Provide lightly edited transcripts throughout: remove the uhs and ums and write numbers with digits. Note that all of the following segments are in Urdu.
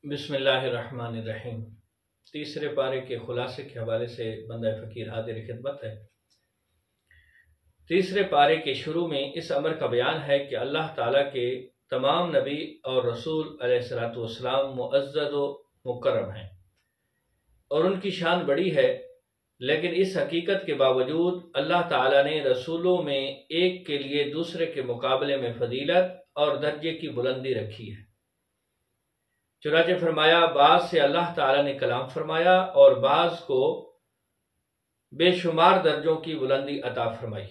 بسم اللہ الرحمن الرحیم۔ تیسرے پارے کے خلاصے کے حوالے سے بندہ فقیر حاضر خدمت ہے۔ تیسرے پارے کے شروع میں اس امر کا بیان ہے کہ اللہ تعالیٰ کے تمام نبی اور رسول علیہ السلام معزز و مکرم ہیں اور ان کی شان بڑی ہے، لیکن اس حقیقت کے باوجود اللہ تعالیٰ نے رسولوں میں ایک کے لیے دوسرے کے مقابلے میں فضیلت اور درجے کی بلندی رکھی ہے۔ چنانچہ فرمایا بعض سے اللہ تعالیٰ نے کلام فرمایا اور بعض کو بے شمار درجوں کی بلندی عطا فرمائی،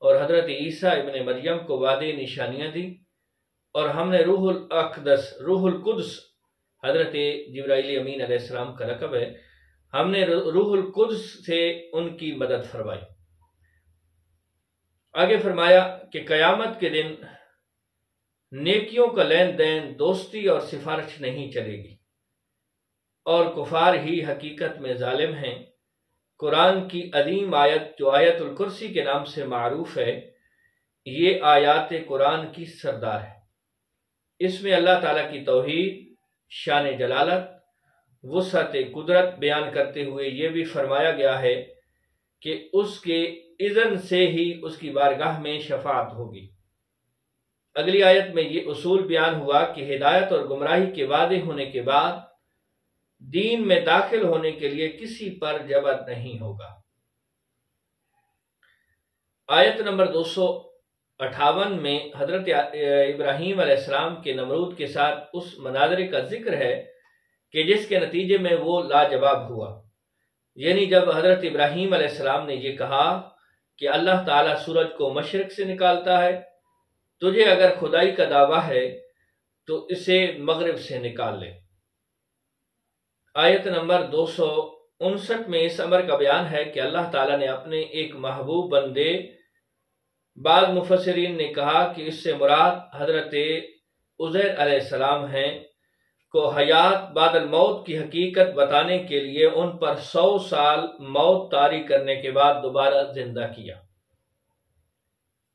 اور حضرت عیسیٰ ابن مریم کو واضح نشانیاں دی، اور ہم نے روح القدس حضرت جبرائیل امین علیہ السلام کا لقب ہے، ہم نے روح القدس سے ان کی مدد فرمائی۔ آگے فرمایا کہ قیامت کے دن نیکیوں کا لین دین، دوستی اور سفارش نہیں چلے گی، اور کفار ہی حقیقت میں ظالم ہیں۔ قرآن کی عظیم آیت جو آیت الکرسی کے نام سے معروف ہے، یہ آیات قرآن کی سردار ہے۔ اس میں اللہ تعالیٰ کی توحید، شان جلالت، وسعت قدرت بیان کرتے ہوئے یہ بھی فرمایا گیا ہے کہ اس کے اذن سے ہی اس کی بارگاہ میں شفاعت ہوگی۔ اگلی آیت میں یہ اصول بیان ہوا کہ ہدایت اور گمراہی کے واضح ہونے کے بعد دین میں داخل ہونے کے لیے کسی پر جبر نہیں ہوگا۔ آیت نمبر 258 میں حضرت ابراہیم علیہ السلام کے نمرود کے ساتھ اس مناظرے کا ذکر ہے کہ جس کے نتیجے میں وہ لاجواب ہوا، یعنی جب حضرت ابراہیم علیہ السلام نے یہ کہا کہ اللہ تعالیٰ سورج کو مشرق سے نکالتا ہے، تجھے اگر خدائی کا دعویٰ ہے تو اسے مغرب سے نکال لے۔ آیت نمبر 259 میں اس امر کا بیان ہے کہ اللہ تعالیٰ نے اپنے ایک محبوب بندے، بعض مفسرین نے کہا کہ اس سے مراد حضرت عزیر علیہ السلام ہیں، کو حیات بعد الموت کی حقیقت بتانے کے لیے ان پر 100 سال موت طاری کرنے کے بعد دوبارہ زندہ کیا،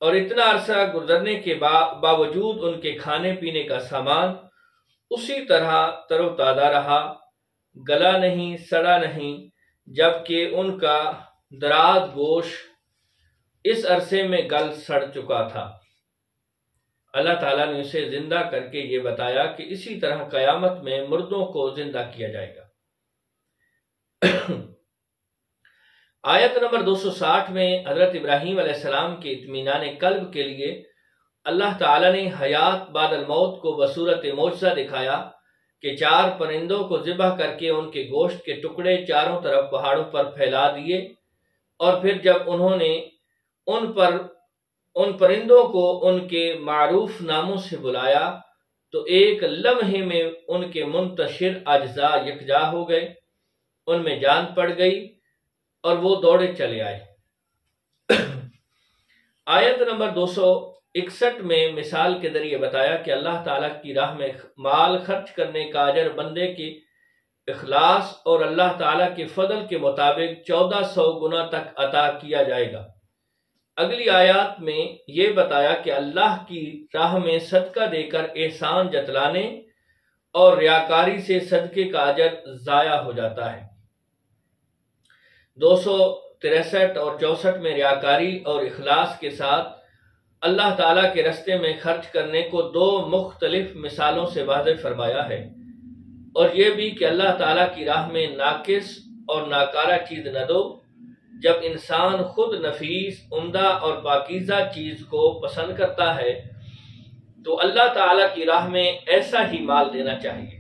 اور اتنا عرصہ گزرنے کے باوجود ان کے کھانے پینے کا سامان اسی طرح تر و تازہ رہا، گلا نہیں، سڑا نہیں، جبکہ ان کا دراز گوشت اس عرصے میں گل سڑ چکا تھا۔ اللہ تعالیٰ نے اسے زندہ کر کے یہ بتایا کہ اسی طرح قیامت میں مردوں کو زندہ کیا جائے گا۔ آیت نمبر 260 میں حضرت ابراہیم علیہ السلام کے اطمینان قلب کے لیے اللہ تعالیٰ نے حیات بعد الموت کو بصورت معجزہ دکھایا کہ 4 پرندوں کو ذبح کر کے ان کے گوشت کے ٹکڑے چاروں طرف پہاڑوں پر پھیلا دیے، اور پھر جب انہوں نے ان پرندوں کو ان کے معروف ناموں سے بلایا تو ایک لمحے میں ان کے منتشر اجزاء یکجا ہو گئے، ان میں جان پڑ گئی اور وہ دوڑے چلے آئے۔ آیت نمبر 261 میں مثال کے ذریعے بتایا کہ اللہ تعالیٰ کی راہ میں مال خرچ کرنے کا اجر بندے کے اخلاص اور اللہ تعالیٰ کے فضل کے مطابق 1400 گنا تک عطا کیا جائے گا۔ اگلی آیات میں یہ بتایا کہ اللہ کی راہ میں صدقہ دے کر احسان جتلانے اور ریاکاری سے صدقے کا اجر ضائع ہو جاتا ہے۔ 263 اور 64 میں ریاکاری اور اخلاص کے ساتھ اللہ تعالیٰ کے راستے میں خرچ کرنے کو 2 مختلف مثالوں سے واضح فرمایا ہے، اور یہ بھی کہ اللہ تعالیٰ کی راہ میں ناقص اور ناکارہ چیز نہ دو۔ جب انسان خود نفیس، عمدہ اور پاکیزہ چیز کو پسند کرتا ہے تو اللہ تعالیٰ کی راہ میں ایسا ہی مال دینا چاہیے۔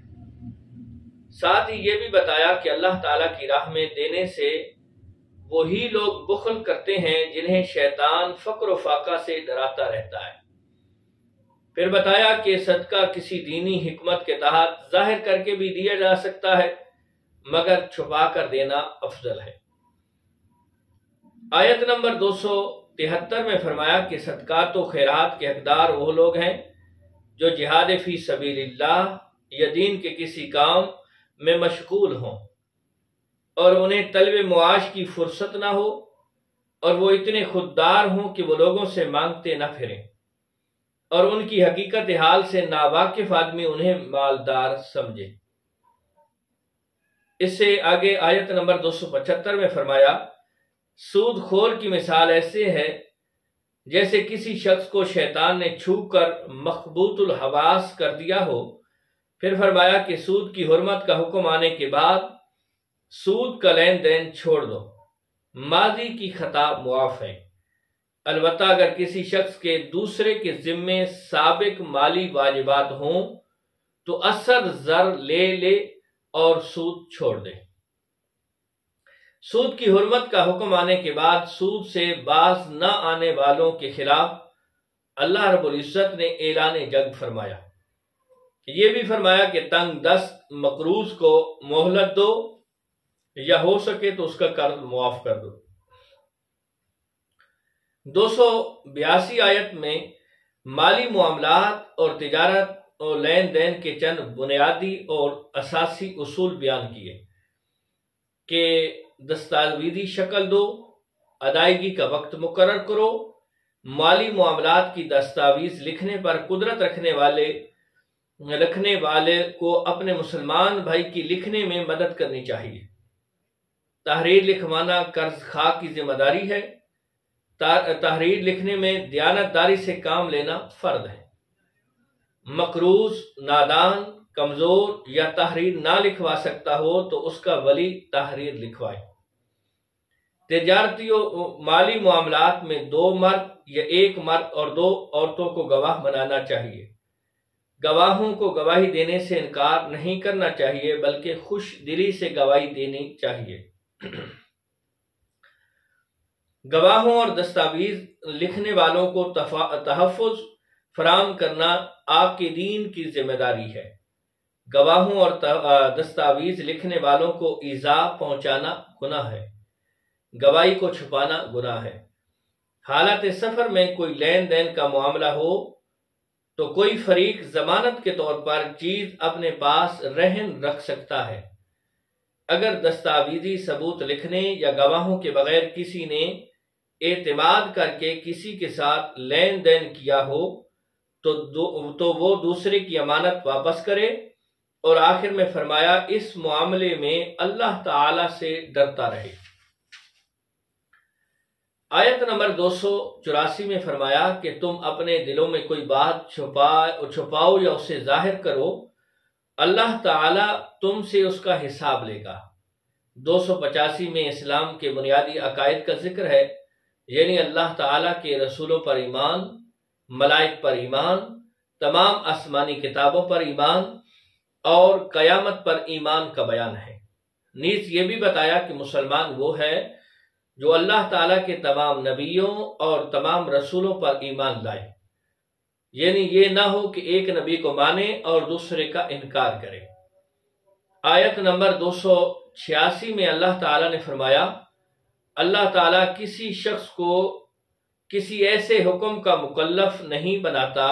ساتھ ہی یہ بھی بتایا کہ اللہ تعالیٰ کی راہ میں دینے سے وہی لوگ بخل کرتے ہیں جنہیں شیطان فقر و فاقہ سے ڈراتا رہتا ہے۔ پھر بتایا کہ صدقہ کسی دینی حکمت کے تحت ظاہر کر کے بھی دیا جا سکتا ہے، مگر چھپا کر دینا افضل ہے۔ آیت نمبر 273 میں فرمایا کہ صدقات و خیرات کے حقدار وہ لوگ ہیں جو جہاد فی سبیل اللہ یا دین کے کسی کام میں مشغول ہوں اور انہیں طلب معاش کی فرصت نہ ہو، اور وہ اتنے خوددار ہوں کہ وہ لوگوں سے مانگتے نہ پھریں۔ اور ان کی حقیقت حال سے ناواقف آدمی انہیں مالدار سمجھے۔ اس سے آگے آیت نمبر 275 میں فرمایا، سود خور کی مثال ایسے ہے جیسے کسی شخص کو شیطان نے چھو کر مخبوط الحواس کر دیا ہو۔ پھر فرمایا کہ سود کی حرمت کا حکم آنے کے بعد سود کا لین دین چھوڑ دو، ماضی کی خطا معاف ہے، البتہ اگر کسی شخص کے دوسرے کے ذمے سابق مالی واجبات ہوں تو اثر زر لے اور سود چھوڑ دے۔ سود کی حرمت کا حکم آنے کے بعد سود سے باز نہ آنے والوں کے خلاف اللہ رب العزت نے اعلان جنگ فرمایا۔ یہ بھی فرمایا کہ تنگ دست مقروض کو مہلت دو یا ہو سکے تو اس کا قرض معاف کر دو۔ 282 آیت میں مالی معاملات اور تجارت اور لین دین کے چند بنیادی اور اساسی اصول بیان کیے کہ دستاویزی شکل دو، ادائیگی کا وقت مقرر کرو، مالی معاملات کی دستاویز لکھنے پر قدرت رکھنے والے کو اپنے مسلمان بھائی کی لکھنے میں مدد کرنی چاہیے۔ تحریر لکھوانا قرض خواہ کی ذمہ داری ہے۔ تحریر لکھنے میں دیانتداری سے کام لینا فرض ہے۔ مقروض، نادان، کمزور یا تحریر نہ لکھوا سکتا ہو تو اس کا ولی تحریر لکھوائے۔ تجارتی و مالی معاملات میں 2 مرد یا 1 مرد اور 2 عورتوں کو گواہ بنانا چاہیے۔ گواہوں کو گواہی دینے سے انکار نہیں کرنا چاہیے بلکہ خوش دلی سے گواہی دینی چاہیے۔ گواہوں اور دستاویز لکھنے والوں کو تحفظ فراہم کرنا آپ کے دین کی ذمہ داری ہے۔ گواہوں اور دستاویز لکھنے والوں کو ایذا پہنچانا گناہ ہے، گواہی کو چھپانا گناہ ہے۔ حالت سفر میں کوئی لین دین کا معاملہ ہو تو کوئی فریق ضمانت کے طور پر چیز اپنے پاس رہن رکھ سکتا ہے۔ اگر دستاویزی ثبوت لکھنے یا گواہوں کے بغیر کسی نے اعتماد کر کے کسی کے ساتھ لین دین کیا ہو تو وہ دوسرے کی امانت واپس کرے، اور آخر میں فرمایا اس معاملے میں اللہ تعالی سے ڈرتا رہے۔ آیت نمبر 284 میں فرمایا کہ تم اپنے دلوں میں کوئی بات چھپاؤ یا اسے ظاہر کرو، اللہ تعالی تم سے اس کا حساب لے گا۔ 285 میں اسلام کے بنیادی عقائد کا ذکر ہے، یعنی اللہ تعالی کے رسولوں پر ایمان، ملائک پر ایمان، تمام آسمانی کتابوں پر ایمان اور قیامت پر ایمان کا بیان ہے۔ نیز یہ بھی بتایا کہ مسلمان وہ ہے جو اللہ تعالیٰ کے تمام نبیوں اور تمام رسولوں پر ایمان لائے، یعنی یہ نہ ہو کہ ایک نبی کو مانے اور دوسرے کا انکار کرے۔ آیت نمبر 286 میں اللہ تعالیٰ نے فرمایا، اللہ تعالیٰ کسی شخص کو کسی ایسے حکم کا مکلف نہیں بناتا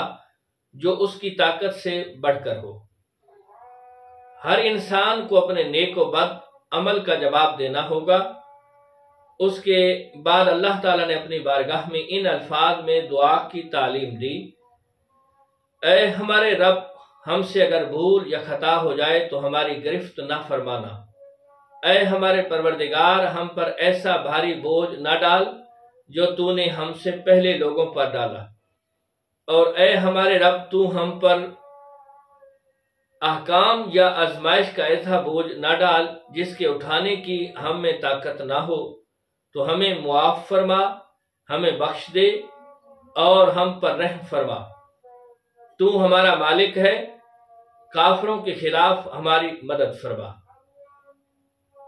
جو اس کی طاقت سے بڑھ کر ہو۔ ہر انسان کو اپنے نیک و بد عمل کا جواب دینا ہوگا۔ اس کے بعد اللہ تعالیٰ نے اپنی بارگاہ میں ان الفاظ میں دعا کی تعلیم دی، اے ہمارے رب، ہم سے اگر بھول یا خطا ہو جائے تو ہماری گرفت نہ فرمانا۔ اے ہمارے پروردگار، ہم پر ایسا بھاری بوجھ نہ ڈال جو تو نے ہم سے پہلے لوگوں پر ڈالا، اور اے ہمارے رب، تو ہم پر احکام یا آزمائش کا ایسا بوجھ نہ ڈال جس کے اٹھانے کی ہم میں طاقت نہ ہو، تو ہمیں معاف فرما، ہمیں بخش دے اور ہم پر رحم فرما۔ تو ہمارا مالک ہے، کافروں کے خلاف ہماری مدد فرما۔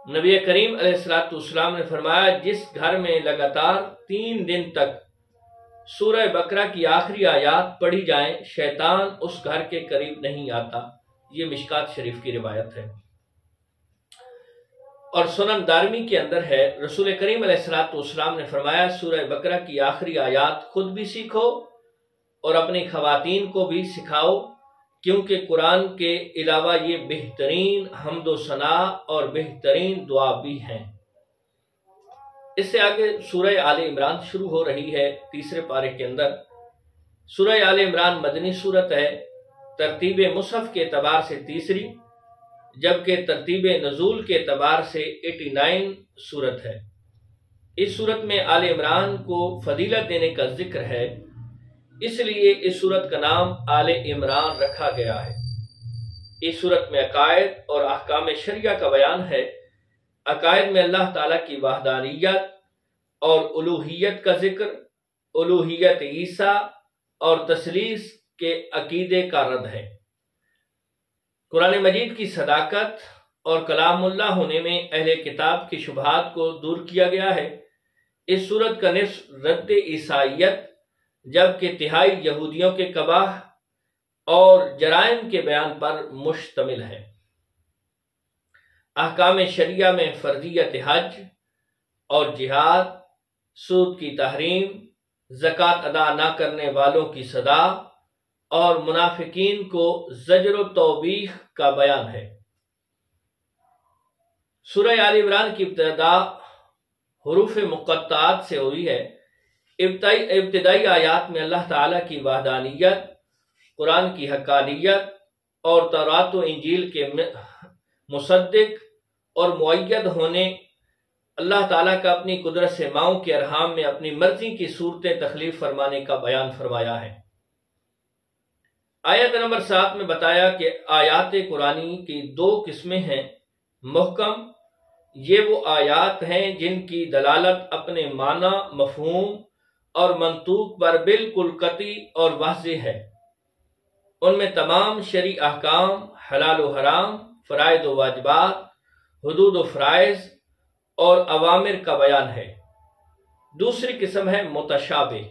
نبی کریم علیہ السلام نے فرمایا، جس گھر میں لگاتار 3 دن تک سورہ بقرہ کی آخری آیات پڑھی جائیں، شیطان اس گھر کے قریب نہیں آتا۔ یہ مشکات شریف کی روایت ہے، اور سنن دارمی کے اندر ہے، رسول کریم علیہ السلام نے فرمایا، سورہ بقرہ کی آخری آیات خود بھی سیکھو اور اپنی خواتین کو بھی سکھاؤ، کیونکہ قرآن کے علاوہ یہ بہترین حمد و ثنا اور بہترین دعا بھی ہیں۔ اس سے آگے سورہ آل عمران شروع ہو رہی ہے 3 پارے کے اندر، سورہ آل عمران مدنی صورت ہے، ترتیب مصحف کے اعتبار سے تیسری، جبکہ ترتیب نزول کے اعتبار سے 89 صورت ہے۔ اس صورت میں آل عمران کو فضیلت دینے کا ذکر ہے، اس لیے اس صورت کا نام آل عمران رکھا گیا ہے۔ اس صورت میں عقائد اور احکام شرعیہ کا بیان ہے۔ عقائد میں اللہ تعالیٰ کی وحدانیت اور الوہیت کا ذکر، الوہیت عیسیٰ اور تثلیث کے عقیدے کا رد ہے۔ قرآن مجید کی صداقت اور کلام اللہ ہونے میں اہل کتاب کی شبہات کو دور کیا گیا ہے۔ اس صورت کا نصف رد عیسائیت جبکہ تہائی یہودیوں کے قباح اور جرائم کے بیان پر مشتمل ہے۔ احکام شریعہ میں فرضیت حج اور جہاد، سود کی تحریم، زکوٰۃ ادا نہ کرنے والوں کی سزا اور منافقین کو زجر و توبیخ کا بیان ہے۔ سورہ آل عمران کی ابتدا حروف مقطعات سے ہوئی ہے۔ ابتدائی آیات میں اللہ تعالیٰ کی وحدانیت، قرآن کی حقانیت اور تورات و انجیل کے مصدق اور مؤید ہونے، اللہ تعالیٰ کا اپنی قدرت سے ماؤں کے ارحام میں اپنی مرضی کی صورتیں تخلیق فرمانے کا بیان فرمایا ہے۔ آیت نمبر 7 میں بتایا کہ آیات قرآنی کی 2 قسمیں ہیں۔ محکم، یہ وہ آیات ہیں جن کی دلالت اپنے معنی، مفہوم اور منطوق پر بالکل قطعی اور واضح ہے۔ ان میں تمام شرعی احکام، حلال و حرام، فرائض و واجبات، حدود و فرائض اور اوامر کا بیان ہے۔ دوسری قسم ہے متشابہ۔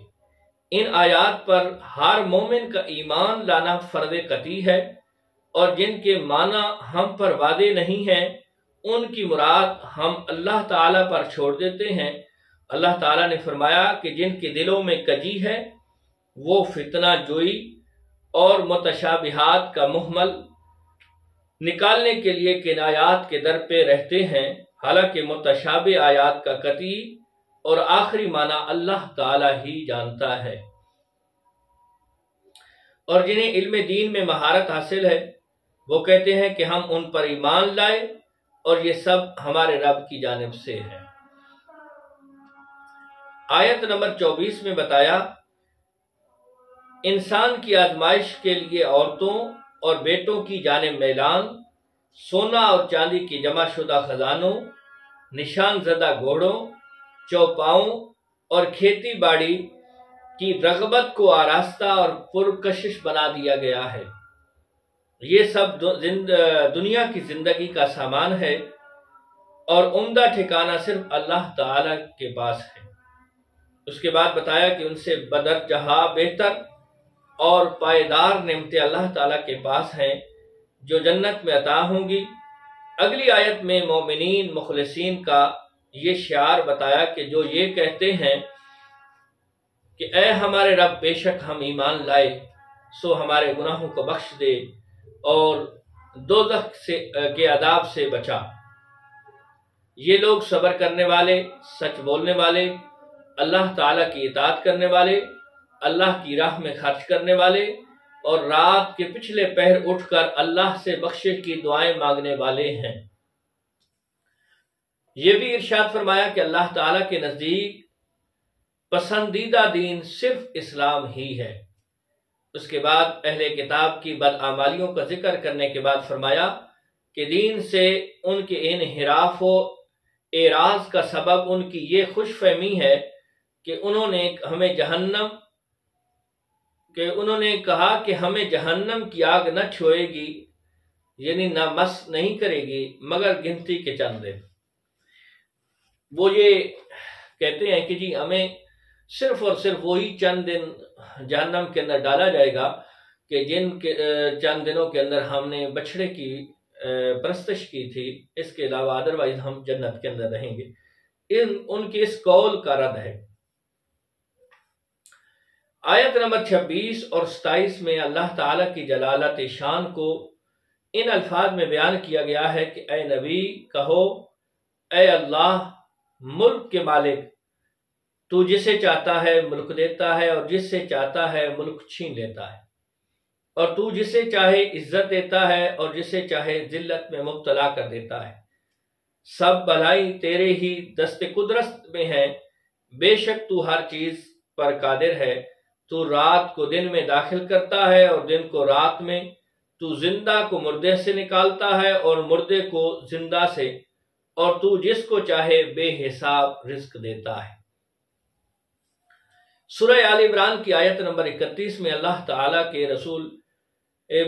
ان آیات پر ہر مومن کا ایمان لانا فرض قطعی ہے، اور جن کے معنی ہم پر واضح نہیں ہیں ان کی مراد ہم اللہ تعالیٰ پر چھوڑ دیتے ہیں۔ اللہ تعالیٰ نے فرمایا کہ جن کے دلوں میں کجی ہے وہ فتنہ جوئی اور متشابہات کا محمل نکالنے کے لیے کنایات کے در پہ رہتے ہیں، حالانکہ متشابہ آیات کا قطعی اور آخری معنی اللہ تعالیٰ ہی جانتا ہے۔ اور جنہیں علم دین میں مہارت حاصل ہے وہ کہتے ہیں کہ ہم ان پر ایمان لائے اور یہ سب ہمارے رب کی جانب سے ہے۔ آیت نمبر 24 میں بتایا انسان کی آزمائش کے لیے عورتوں اور بیٹوں کی جانب میلان، سونا اور چاندی کی جمع شدہ خزانوں، نشان زدہ گھوڑوں، چوپاؤں اور کھیتی باڑی کی رغبت کو آراستہ اور پرکشش بنا دیا گیا ہے۔ یہ سب دنیا کی زندگی کا سامان ہے اور عمدہ ٹھکانہ صرف اللہ تعالیٰ کے پاس ہے۔ اس کے بعد بتایا کہ ان سے بدرجہ بہتر اور پائیدار نعمتیں اللہ تعالیٰ کے پاس ہیں جو جنت میں عطا ہوں گی۔ اگلی آیت میں مومنین مخلصین کا یہ شعار بتایا کہ جو یہ کہتے ہیں کہ اے ہمارے رب، بے شک ہم ایمان لائے، سو ہمارے گناہوں کو بخش دے اور دوزخ کے عذاب سے بچا۔ یہ لوگ صبر کرنے والے، سچ بولنے والے، اللہ تعالیٰ کی اطاعت کرنے والے، اللہ کی راہ میں خرچ کرنے والے اور رات کے پچھلے پہر اٹھ کر اللہ سے بخشش کی دعائیں مانگنے والے ہیں۔ یہ بھی ارشاد فرمایا کہ اللہ تعالیٰ کے نزدیک پسندیدہ دین صرف اسلام ہی ہے۔ اس کے بعد اہل کتاب کی بدعمالیوں کا ذکر کرنے کے بعد فرمایا کہ دین سے ان کے انحراف و اعراض کا سبب ان کی یہ خوش فہمی ہے کہ انہوں نے کہا کہ ہمیں جہنم کی آگ نہ چھوئے گی، یعنی نہ مس نہیں کرے گی مگر گنتی کے چند دن۔ وہ یہ کہتے ہیں کہ جی ہمیں صرف اور صرف وہی چند دن جہنم کے اندر ڈالا جائے گا کہ جن کے چند دنوں کے اندر ہم نے بچھڑے کی پرستش کی تھی، اس کے علاوہ ادروائز ہم جنت کے اندر رہیں گے۔ ان کی اس قول کا رد ہے۔ آیت نمبر 26 اور 27 میں اللہ تعالیٰ کی جلالت شان کو ان الفاظ میں بیان کیا گیا ہے کہ اے نبی کہو، اے اللہ ملک کے مالک، تو جسے چاہتا ہے ملک دیتا ہے اور جس سے چاہتا ہے ملک چھین لیتا ہے، اور تو جسے چاہے عزت دیتا ہے اور جسے چاہے ذلت میں مبتلا کر دیتا ہے۔ سب بھلائی تیرے ہی دست قدرت میں ہے، بے شک تو ہر چیز پر قادر ہے۔ تو رات کو دن میں داخل کرتا ہے اور دن کو رات میں، تو زندہ کو مردے سے نکالتا ہے اور مردے کو زندہ سے، اور تو جس کو چاہے بے حساب رزق دیتا ہے۔ سورہ آل عمران کی آیت نمبر 31 میں اللہ تعالیٰ کے رسول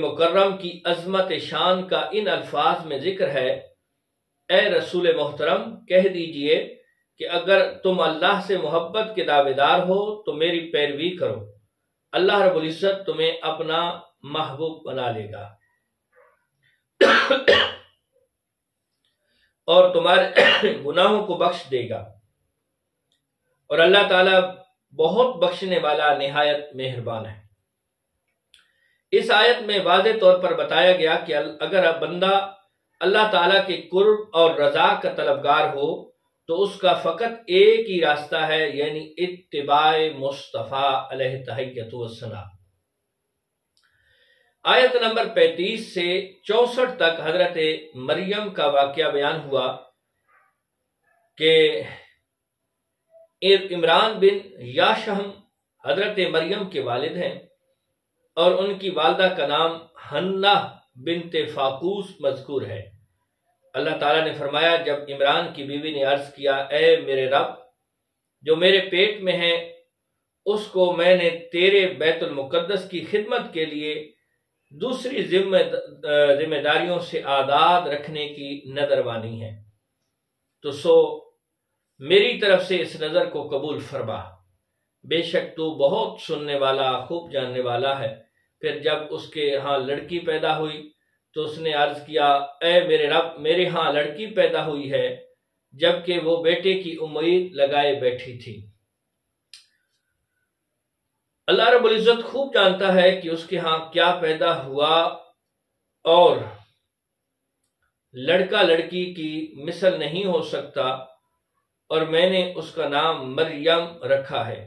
مکرم کی عظمت شان کا ان الفاظ میں ذکر ہے: اے رسول محترم، کہہ دیجئے کہ اگر تم اللہ سے محبت کے دعوے دار ہو تو میری پیروی کرو، اللہ رب العزت تمہیں اپنا محبوب بنا لے گا اور تمہارے گناہوں کو بخش دے گا، اور اللہ تعالیٰ بہت بخشنے والا نہایت مہربان ہے۔ اس آیت میں واضح طور پر بتایا گیا کہ اگر بندہ اللہ تعالیٰ کے قرب اور رضا کا طلبگار ہو تو اس کا فقط ایک ہی راستہ ہے، یعنی اتباع مصطفیٰ علیہ تحیۃ والثناء۔ آیت نمبر 35 سے 64 تک حضرت مریم کا واقعہ بیان ہوا کہ عمران بن یاشہم حضرت مریم کے والد ہیں، اور ان کی والدہ کا نام حنہ بنت فاقوس مذکور ہے۔ اللہ تعالیٰ نے فرمایا، جب عمران کی بیوی نے عرض کیا، اے میرے رب، جو میرے پیٹ میں ہے اس کو میں نے تیرے بیت المقدس کی خدمت کے لیے دوسری ذمہ داریوں سے آزاد رکھنے کی نذر مانی ہے، تو سو میری طرف سے اس نظر کو قبول فرما، بے شک تو بہت سننے والا خوب جاننے والا ہے۔ پھر جب اس کے ہاں لڑکی پیدا ہوئی تو اس نے عرض کیا، اے میرے رب، میرے ہاں لڑکی پیدا ہوئی ہے، جبکہ وہ بیٹے کی امید لگائے بیٹھی تھی۔ اللہ رب العزت خوب جانتا ہے کہ اس کے ہاں کیا پیدا ہوا، اور لڑکا لڑکی کی مثل نہیں ہو سکتا، اور میں نے اس کا نام مریم رکھا ہے،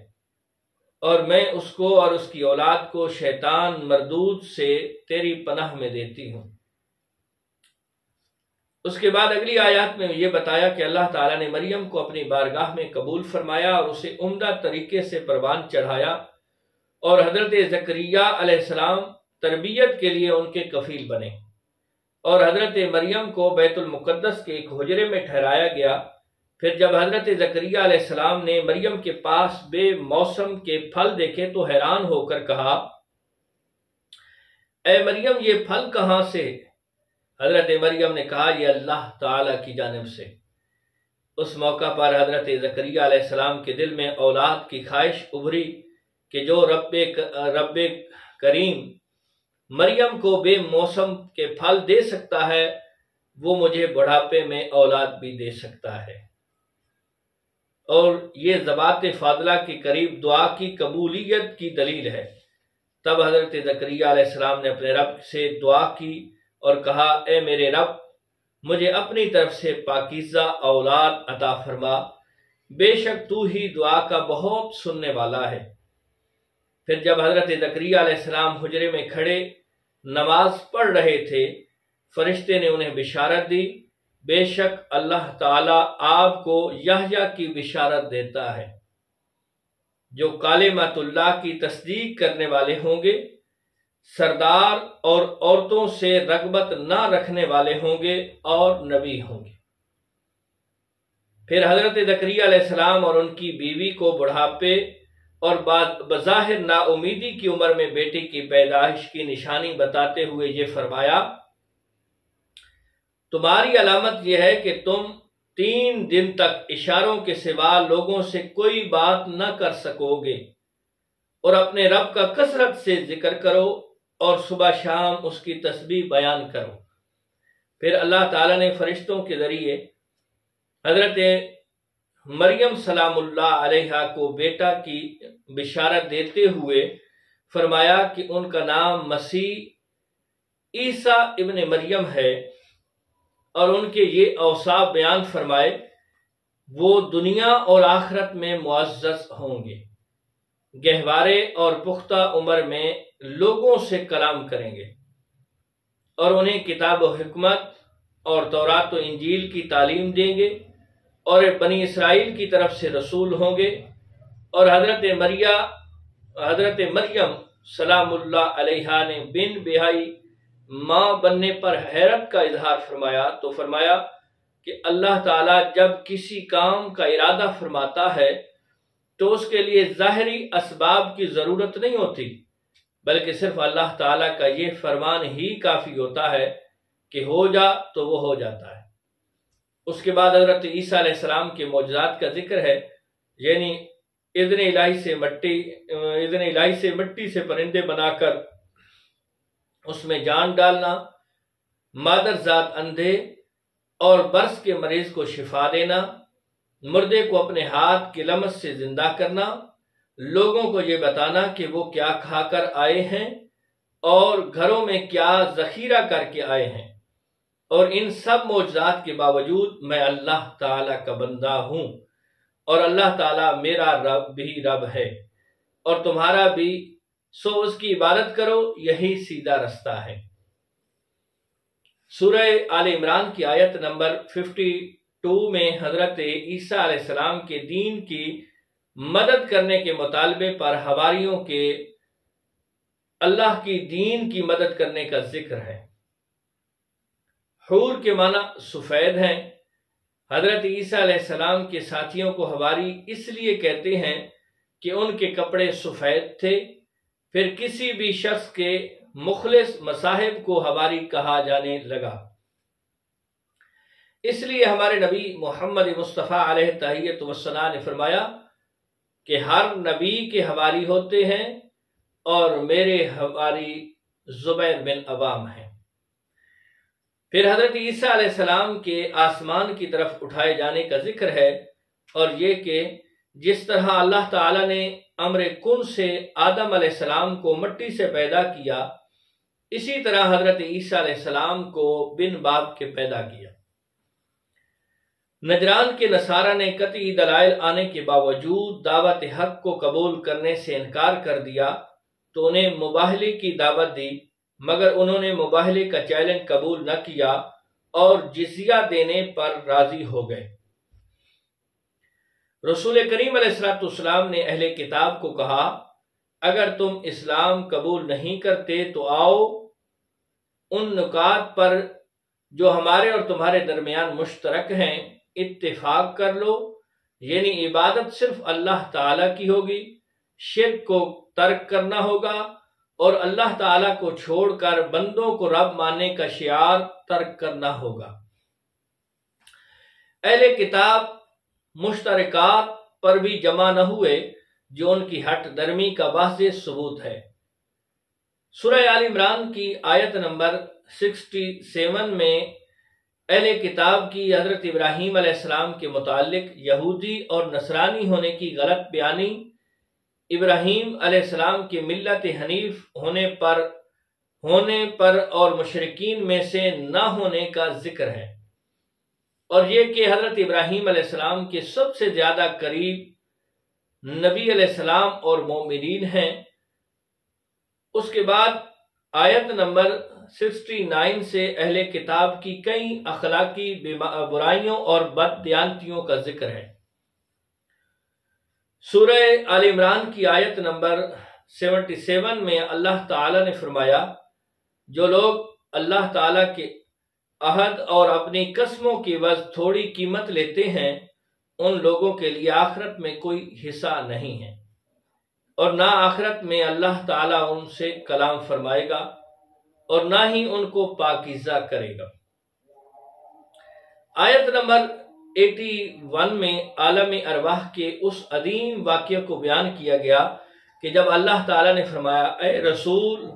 اور میں اس کو اور اس کی اولاد کو شیطان مردود سے تیری پناہ میں دیتی ہوں۔ اس کے بعد اگلی آیات میں یہ بتایا کہ اللہ تعالیٰ نے مریم کو اپنی بارگاہ میں قبول فرمایا اور اسے عمدہ طریقے سے پروان چڑھایا، اور حضرت زکریا علیہ السلام تربیت کے لیے ان کے کفیل بنے، اور حضرت مریم کو بیت المقدس کے ایک حجرے میں ٹھہرایا گیا۔ پھر جب حضرت زکریا علیہ السلام نے مریم کے پاس بے موسم کے پھل دیکھے تو حیران ہو کر کہا، اے مریم، یہ پھل کہاں سے؟ حضرت مریم نے کہا، یہ اللہ تعالیٰ کی جانب سے۔ اس موقع پر حضرت زکریا علیہ السلام کے دل میں اولاد کی خواہش ابھری کہ جو رب کریم مریم کو بے موسم کے پھل دے سکتا ہے، وہ مجھے بڑھاپے میں اولاد بھی دے سکتا ہے۔ اور یہ ذوات فاضلہ کے قریب دعا کی قبولیت کی دلیل ہے۔ تب حضرت زکریا علیہ السلام نے اپنے رب سے دعا کی اور کہا، اے میرے رب، مجھے اپنی طرف سے پاکیزہ اولاد عطا فرما، بے شک تو ہی دعا کا بہت سننے والا ہے۔ پھر جب حضرت زکریا علیہ السلام حجرے میں کھڑے نماز پڑھ رہے تھے، فرشتے نے انہیں بشارت دی، بے شک اللہ تعالیٰ آپ کو یحییٰ کی بشارت دیتا ہے، جو کلمۃ اللہ کی تصدیق کرنے والے ہوں گے، سردار اور عورتوں سے رغبت نہ رکھنے والے ہوں گے، اور نبی ہوں گے۔ پھر حضرت زکریا علیہ السلام اور ان کی بیوی کو بڑھاپے اور بظاہر نا امیدی کی عمر میں بیٹے کی پیدائش کی نشانی بتاتے ہوئے یہ فرمایا، تمہاری علامت یہ ہے کہ تم 3 دن تک اشاروں کے سوا لوگوں سے کوئی بات نہ کر سکو گے، اور اپنے رب کا کثرت سے ذکر کرو اور صبح شام اس کی تسبیح بیان کرو۔ پھر اللہ تعالیٰ نے فرشتوں کے ذریعے حضرت مریم سلام اللہ علیہا کو بیٹا کی بشارت دیتے ہوئے فرمایا کہ ان کا نام مسیح عیسیٰ ابن مریم ہے، اور ان کے یہ اوصاف بیان فرمائے وہ دنیا اور آخرت میں معزز ہوں گے، گہوارے اور پختہ عمر میں لوگوں سے کلام کریں گے اور انہیں کتاب و حکمت اور تورات و انجیل کی تعلیم دیں گے، اور بنی اسرائیل کی طرف سے رسول ہوں گے۔ اور حضرت مریم سلام اللہ علیہا نے بن بہائی ماں بننے پر حیرت کا اظہار فرمایا تو فرمایا کہ اللہ تعالیٰ جب کسی کام کا ارادہ فرماتا ہے تو اس کے لیے ظاہری اسباب کی ضرورت نہیں ہوتی، بلکہ صرف اللہ تعالیٰ کا یہ فرمان ہی کافی ہوتا ہے کہ ہو جا تو وہ ہو جاتا ہے۔ اس کے بعد حضرت عیسیٰ علیہ السلام کے معجزات کا ذکر ہے، یعنی اذن الہی سے مٹی سے پرندے بنا کر اس میں جان ڈالنا، مادرزاد اندھے اور برس کے مریض کو شفا دینا، مردے کو اپنے ہاتھ کی لمس سے زندہ کرنا، لوگوں کو یہ بتانا کہ وہ کیا کھا کر آئے ہیں اور گھروں میں کیا ذخیرہ کر کے آئے ہیں، اور ان سب معجزات کے باوجود میں اللہ تعالیٰ کا بندہ ہوں اور اللہ تعالیٰ میرا رب بھی رب ہے اور تمہارا بھی، سو اس کی عبادت کرو، یہی سیدھا رستہ ہے۔ سورہ آل عمران کی آیت نمبر 52 میں حضرت عیسیٰ علیہ السلام کے دین کی مدد کرنے کے مطالبے پر حواریوں کے اللہ کی دین کی مدد کرنے کا ذکر ہے۔ حور کے معنی سفید ہیں۔ حضرت عیسیٰ علیہ السلام کے ساتھیوں کو حواری اس لیے کہتے ہیں کہ ان کے کپڑے سفید تھے۔ پھر کسی بھی شخص کے مخلص مصاحب کو حواری کہا جانے لگا۔ اس لیے ہمارے نبی محمد مصطفیٰ علیہ تحیۃ والثناء نے فرمایا کہ ہر نبی کے حواری ہوتے ہیں اور میرے حواری زبیر بن عوام ہیں۔ پھر حضرت عیسیٰ علیہ السلام کے آسمان کی طرف اٹھائے جانے کا ذکر ہے، اور یہ کہ جس طرح اللہ تعالیٰ نے امر کن سے آدم علیہ السلام کو مٹی سے پیدا کیا، اسی طرح حضرت عیسیٰ علیہ السلام کو بن باپ کے پیدا کیا۔ نجران کے نصارہ نے قطعی دلائل آنے کے باوجود دعوت حق کو قبول کرنے سے انکار کر دیا تو انہیں مباہلے کی دعوت دی، مگر انہوں نے مباہلے کا چیلنج قبول نہ کیا اور جزیہ دینے پر راضی ہو گئے۔ رسول کریم علیہ السلام نے اہل کتاب کو کہا، اگر تم اسلام قبول نہیں کرتے تو آؤ ان نکات پر جو ہمارے اور تمہارے درمیان مشترک ہیں اتفاق کر لو، یعنی عبادت صرف اللہ تعالیٰ کی ہوگی، شرک کو ترک کرنا ہوگا اور اللہ تعالیٰ کو چھوڑ کر بندوں کو رب ماننے کا شعار ترک کرنا ہوگا۔ اہل کتاب مشترکات پر بھی جمع نہ ہوئے جو ان کی ہٹ درمی کا واضح ثبوت ہے۔ سورہ آل عمران کی آیت نمبر 67 میں اہل کتاب کی حضرت ابراہیم علیہ السلام کے متعلق یہودی اور نصرانی ہونے کی غلط بیانی، ابراہیم علیہ السلام کے ملت حنیف ہونے پر اور مشرکین میں سے نہ ہونے کا ذکر ہے، اور یہ کہ حضرت ابراہیم علیہ السلام کے سب سے زیادہ قریب نبی علیہ السلام اور مومنین ہیں۔ اس کے بعد آیت نمبر 69 سے اہل کتاب کی کئی اخلاقی برائیوں اور بد دیانتیوں کا ذکر ہے۔ سورہ آل عمران کی آیت نمبر 77 میں اللہ تعالیٰ نے فرمایا، جو لوگ اللہ تعالیٰ کے عہد اور اپنی قسموں کی عوض تھوڑی قیمت لیتے ہیں، ان لوگوں کے لیے آخرت میں کوئی حصہ نہیں ہے، اور نہ آخرت میں اللہ تعالیٰ ان سے کلام فرمائے گا اور نہ ہی ان کو پاکیزہ کرے گا۔ آیت نمبر 81 میں عالم ارواح کے اس عظیم واقعے کو بیان کیا گیا کہ جب اللہ تعالیٰ نے فرمایا، اے رسول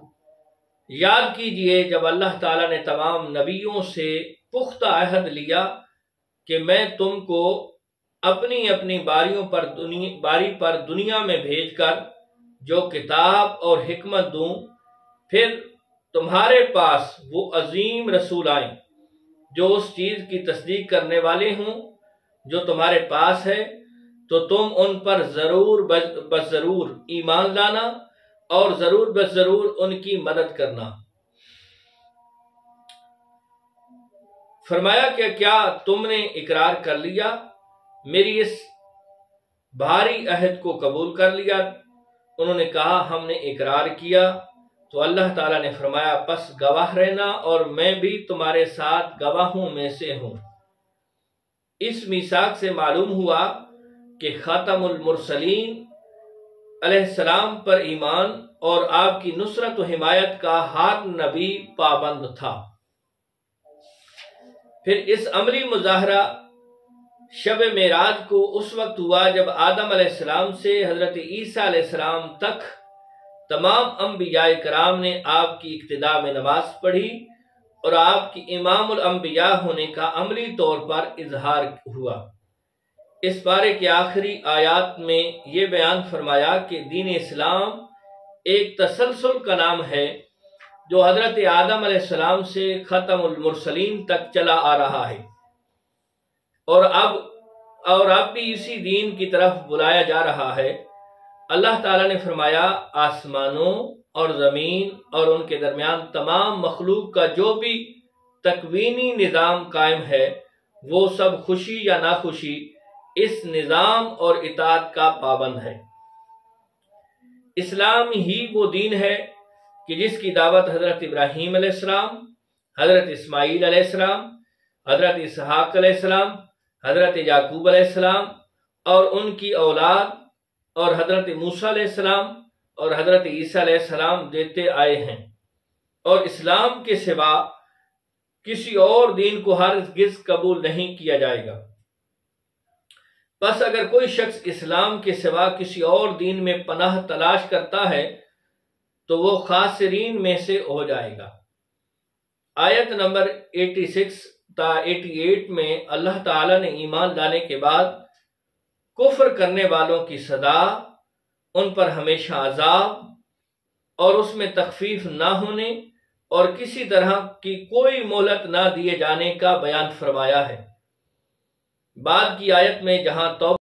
یاد کیجئے جب اللہ تعالیٰ نے تمام نبیوں سے پختہ عہد لیا کہ میں تم کو اپنی اپنی باری پر دنیا میں بھیج کر جو کتاب اور حکمت دوں، پھر تمہارے پاس وہ عظیم رسول آئیں جو اس چیز کی تصدیق کرنے والے ہوں جو تمہارے پاس ہے تو تم ان پر ضرور بس ضرور ایمان لانا اور ضرور بس ضرور ان کی مدد کرنا۔ فرمایا کہ کیا تم نے اقرار کر لیا، میری اس بھاری عہد کو قبول کر لیا؟ انہوں نے کہا ہم نے اقرار کیا۔ تو اللہ تعالیٰ نے فرمایا پس گواہ رہنا اور میں بھی تمہارے ساتھ گواہوں میں سے ہوں۔ اس میثاق سے معلوم ہوا کہ خاتم المرسلین علیہ السلام پر ایمان اور آپ کی نصرت و حمایت کا ہر نبی پابند تھا۔ پھر اس عملی مظاہرہ شب معراج کو اس وقت ہوا جب آدم علیہ السلام سے حضرت عیسیٰ علیہ السلام تک تمام انبیاء کرام نے آپ کی اقتداء میں نماز پڑھی اور آپ کی امام الانبیاء ہونے کا عملی طور پر اظہار ہوا۔ اس پارے کے آخری آیات میں یہ بیان فرمایا کہ دین اسلام ایک تسلسل کا نام ہے جو حضرت آدم علیہ السلام سے ختم المرسلین تک چلا آ رہا ہے، اور اب بھی اسی دین کی طرف بلایا جا رہا ہے۔ اللہ تعالیٰ نے فرمایا آسمانوں اور زمین اور ان کے درمیان تمام مخلوق کا جو بھی تکوینی نظام قائم ہے وہ سب خوشی یا ناخوشی اس نظام اور اطاعت کا پابند ہے۔ اسلام ہی وہ دین ہے کہ جس کی دعوت حضرت ابراہیم علیہ السلام، حضرت اسماعیل علیہ السلام، حضرت اسحاق علیہ السلام، حضرت یعقوب علیہ السلام اور ان کی اولاد اور حضرت موسیٰ علیہ السلام اور حضرت عیسیٰ علیہ السلام دیتے آئے ہیں، اور اسلام کے سوا کسی اور دین کو ہرگز قبول نہیں کیا جائے گا۔ پس اگر کوئی شخص اسلام کے سوا کسی اور دین میں پناہ تلاش کرتا ہے تو وہ خاسرین میں سے ہو جائے گا۔ آیت نمبر 86 تا 88 میں اللہ تعالیٰ نے ایمان لانے کے بعد کفر کرنے والوں کی سزا، ان پر ہمیشہ عذاب اور اس میں تخفیف نہ ہونے اور کسی طرح کی کوئی مہلت نہ دیے جانے کا بیان فرمایا ہے۔ بعد کی آیت میں جہاں توبہ